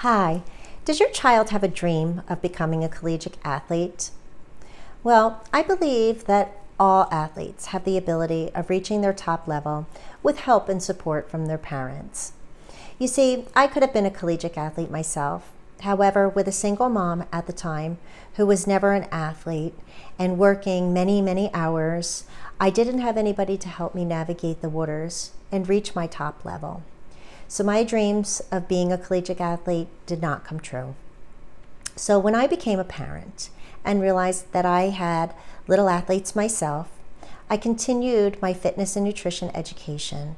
Hi, does your child have a dream of becoming a collegiate athlete? Well, I believe that all athletes have the ability of reaching their top level with help and support from their parents. You see, I could have been a collegiate athlete myself. However, with a single mom at the time who was never an athlete and working many hours, I didn't have anybody to help me navigate the waters and reach my top level. So my dreams of being a collegiate athlete did not come true. So when I became a parent and realized that I had little athletes myself, I continued my fitness and nutrition education,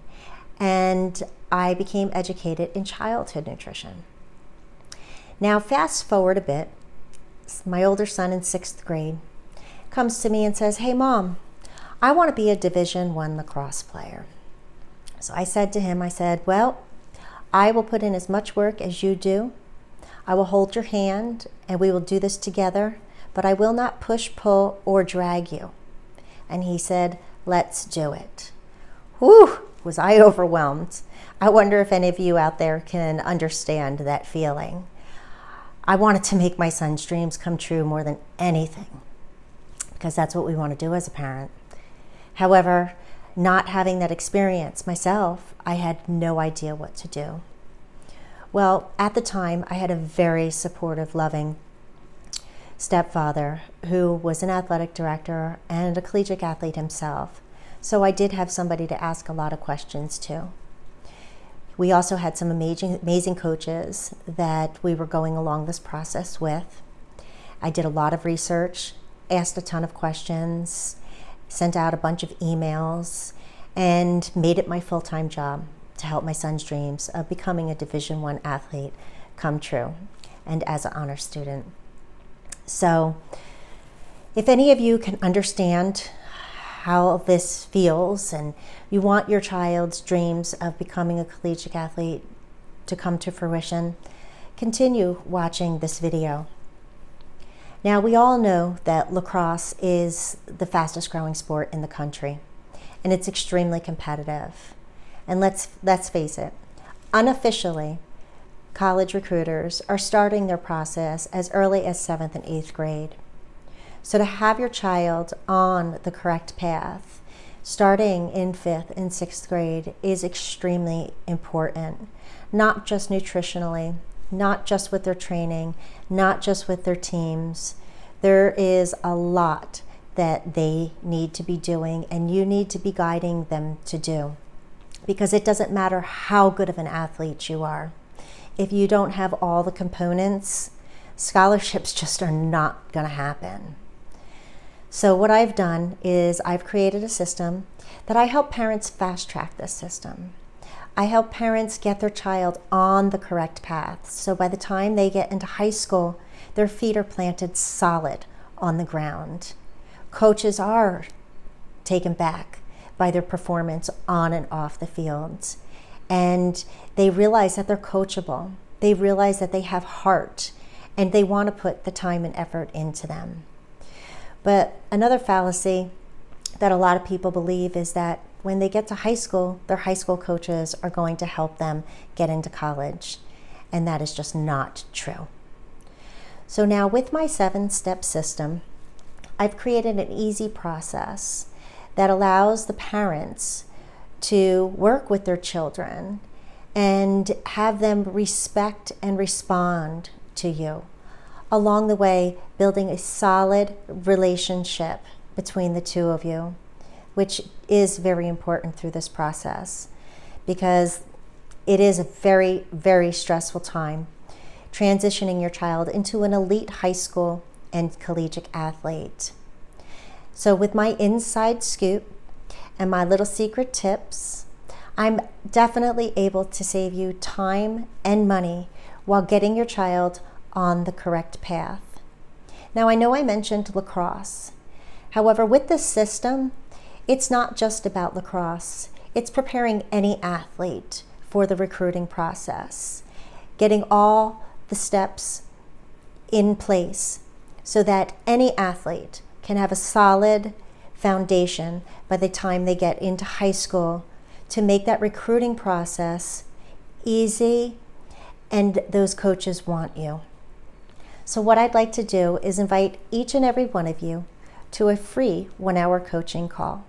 and I became educated in childhood nutrition. Now fast forward a bit, my older son in 6th grade comes to me and says, "Hey Mom, I want to be a Division I lacrosse player." So I said to him, well, I will put in as much work as you do. I will hold your hand and we will do this together, but I will not push, pull, or drag you. And he said, "Let's do it." Whew, was I overwhelmed. I wonder if any of you out there can understand that feeling. I wanted to make my son's dreams come true more than anything, because that's what we want to do as a parent. However, not having that experience myself, I had no idea what to do. Well, at the time, I had a very supportive, loving stepfather who was an athletic director and a collegiate athlete himself. So I did have somebody to ask a lot of questions to. We also had some amazing coaches that we were going along this process with. I did a lot of research, asked a ton of questions, sent out a bunch of emails, and made it my full-time job to help my son's dreams of becoming a Division I athlete come true, and as an honor student. So if any of you can understand how this feels and you want your child's dreams of becoming a collegiate athlete to come to fruition, continue watching this video. Now, we all know that lacrosse is the fastest growing sport in the country, and it's extremely competitive. And let's face it, unofficially, college recruiters are starting their process as early as 7th and 8th grade. So to have your child on the correct path, starting in 5th and 6th grade, is extremely important, not just nutritionally, not just with their training, not just with their teams. There is a lot that they need to be doing, and you need to be guiding them to do, because it doesn't matter how good of an athlete you are. If you don't have all the components, scholarships just are not going to happen. So what I've done is I've created a system that I help parents fast track this system. I help parents get their child on the correct path. So by the time they get into high school, their feet are planted solid on the ground. Coaches are taken back by their performance on and off the field. And they realize that they're coachable. They realize that they have heart and they want to put the time and effort into them. But another fallacy that a lot of people believe is that when they get to high school, their high school coaches are going to help them get into college. And that is just not true. So now with my 7-step system, I've created an easy process that allows the parents to work with their children and have them respect and respond to you. Along the way, building a solid relationship between the two of you, which is very important through this process, because it is a very stressful time transitioning your child into an elite high school and collegiate athlete. So with my inside scoop and my little secret tips, I'm definitely able to save you time and money while getting your child on the correct path. Now, I know I mentioned lacrosse. However, with this system, it's not just about lacrosse. It's preparing any athlete for the recruiting process, getting all the steps in place so that any athlete can have a solid foundation by the time they get into high school to make that recruiting process easy and those coaches want you. So what I'd like to do is invite each and every one of you to a free 1-hour coaching call.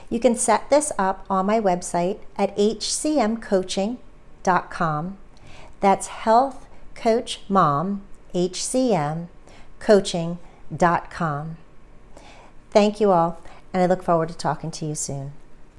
You can set this up on my website at hcmcoaching.com. That's Health Coach Mom, HCM, coaching.com. Thank you all, and I look forward to talking to you soon.